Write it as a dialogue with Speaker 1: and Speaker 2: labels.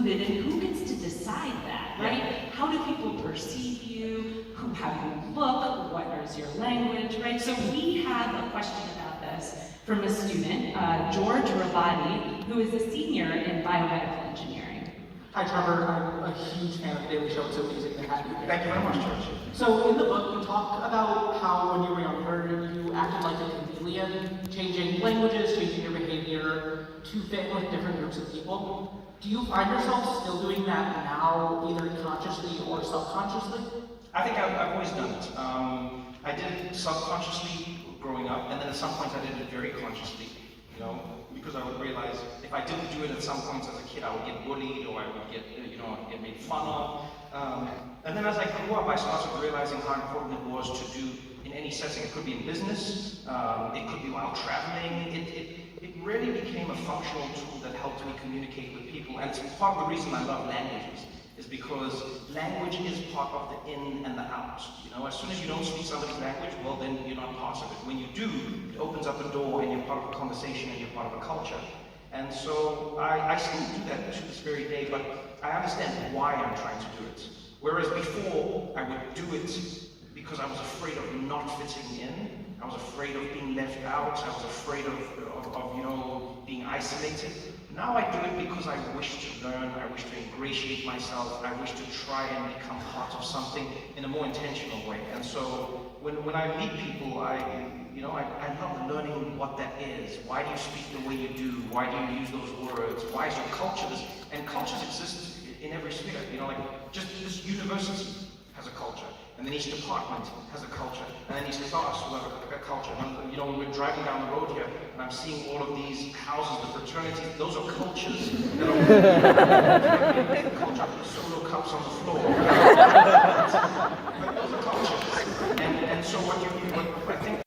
Speaker 1: included, and who gets to decide that, right? How do people perceive you? How do you look? What is your language, right? So we have a question about this from a student, George Rabadi, who is a senior in biomedical engineering.
Speaker 2: Hi Trevor, I'm a huge fan of the Daily Show, so amazing to have you here.
Speaker 3: Thank you very much, George.
Speaker 2: So in the book, you talk about how when you were younger, you acted like a chameleon, changing languages, changing your behavior to fit with different groups of people. Do you find yourself still doing that now, either consciously or subconsciously?
Speaker 3: I think I've always done it. I did it subconsciously growing up, and then at some points I did it very consciously, you know, because I would realize if I didn't do it at some points as a kid, I would get bullied or I would get, get made fun of. And then as I grew up, I started realizing how important it was to do in any setting. It could be in business, it could be while traveling. It really became a functional tool that helped me communicate with people, and it's part of the reason I love languages. Is because language is part of the in and the out. You know, as soon as you don't speak somebody's language, well then you're not part of it. When you do, it opens up a door and you're part of a conversation and you're part of a culture. And so I still do that to this very day, but I understand why I'm trying to do it. Whereas before, I would do it because I was afraid of not fitting in. I was afraid of being left out. I was afraid of being isolated. Now I do it because I wish to learn, I wish to ingratiate myself, I wish to try and become part of something in a more intentional way. And so when I meet people, I love learning what that is. Why do you speak the way you do? Why do you use those words? Why is your culture this? And cultures exist in every sphere. Like just this university has a culture. And then each department has a culture, and then each class will have a culture. And when we're driving down the road here, and I'm seeing all of these houses, the fraternities, those are cultures. That are culture, solo cups on the floor. But those are cultures. And so what I think